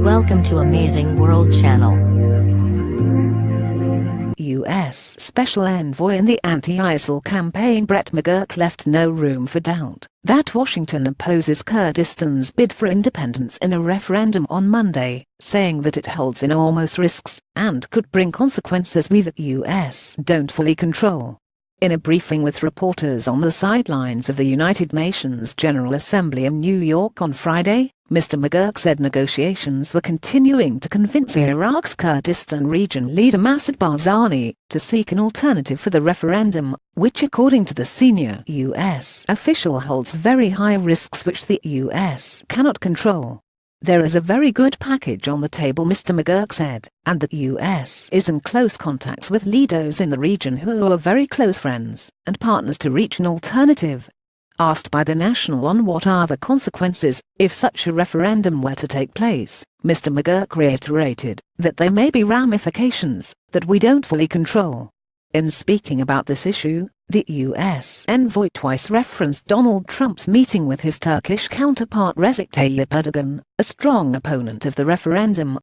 Welcome to Amazing World Channel. U.S. Special Envoy in the anti-ISIL campaign Brett McGurk left no room for doubt that Washington opposes Kurdistan's bid for independence in a referendum on Monday, saying that it holds enormous risks and could bring consequences we the U.S. don't fully control. In a briefing with reporters on the sidelines of the United Nations General Assembly in New York on Friday, Mr. McGurk said negotiations were continuing to convince Iraq's Kurdistan region leader Massoud Barzani to seek an alternative for the referendum, which according to the senior U.S. official holds very high risks which the U.S. cannot control. There is a very good package on the table, Mr. McGurk said, and the U.S. is in close contacts with leaders in the region who are very close friends and partners to reach an alternative. Asked by The National on what are the consequences if such a referendum were to take place, Mr. McGurk reiterated that there may be ramifications that we don't fully control. In speaking about this issue, the U.S. envoy twice referenced Donald Trump's meeting with his Turkish counterpart Recep Tayyip Erdogan, a strong opponent of the referendum.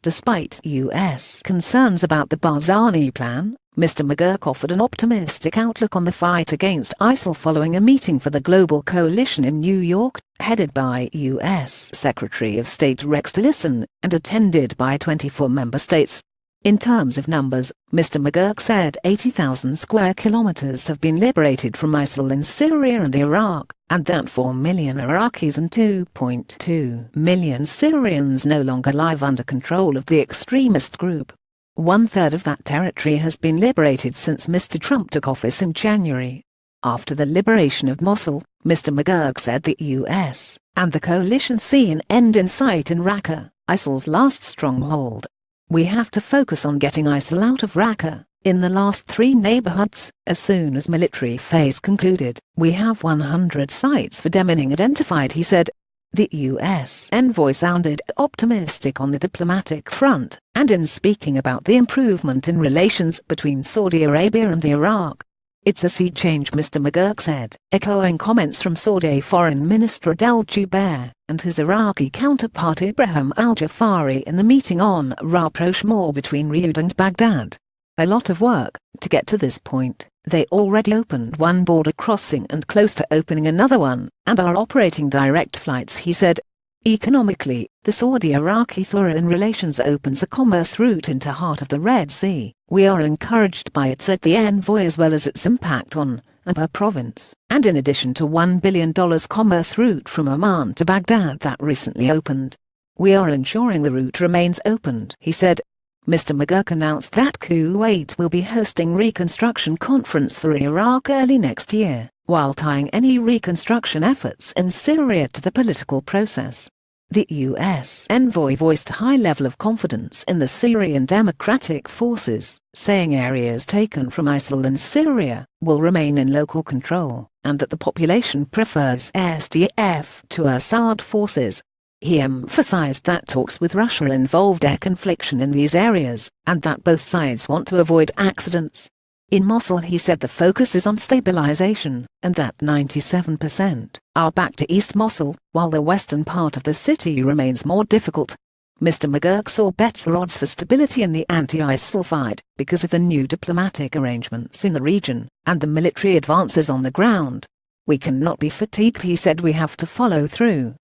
Despite U.S. concerns about the Barzani plan, Mr. McGurk offered an optimistic outlook on the fight against ISIL following a meeting for the Global Coalition in New York, headed by U.S. Secretary of State Rex Tillerson and attended by 24 member states. In terms of numbers, Mr. McGurk said 80,000 square kilometers have been liberated from ISIL in Syria and Iraq, and that 4 million Iraqis and 2.2 million Syrians no longer live under control of the extremist group. One-third of that territory has been liberated since Mr. Trump took office in January. After the liberation of Mosul, Mr. McGurk said the U.S. and the coalition see an end in sight in Raqqa, ISIL's last stronghold. We have to focus on getting ISIL out of Raqqa. In the last 3 neighborhoods, as soon as military phase concluded, we have 100 sites for demining identified, he said. The U.S. envoy sounded optimistic on the diplomatic front, and in speaking about the improvement in relations between Saudi Arabia and Iraq. It's a sea change, Mr. McGurk said, echoing comments from Saudi Foreign Minister Adel Jubeir and his Iraqi counterpart Ibrahim al-Jafari in the meeting on rapprochement between Riyadh and Baghdad. A lot of work to get to this point. They already opened one border crossing and close to opening another one, and are operating direct flights, he said. Economically, the Saudi-Iraqi foreign relations opens a commerce route into heart of the Red Sea. We are encouraged by it, said the envoy, as well as its impact on Anbar province, and in addition to $1 billion commerce route from Oman to Baghdad that recently opened. We are ensuring the route remains opened, he said. Mr. McGurk announced that Kuwait will be hosting Reconstruction Conference for Iraq early next year, while tying any reconstruction efforts in Syria to the political process. The U.S. envoy voiced a high level of confidence in the Syrian Democratic Forces, saying areas taken from ISIL in Syria will remain in local control, and that the population prefers SDF to Assad forces. He emphasized that talks with Russia involved a confliction in these areas, and that both sides want to avoid accidents. In Mosul, he said the focus is on stabilization, and that 97% are back to East Mosul, while the western part of the city remains more difficult. Mr. McGurk saw better odds for stability in the anti-ISIL fight because of the new diplomatic arrangements in the region, and the military advances on the ground. We cannot be fatigued, he said. We have to follow through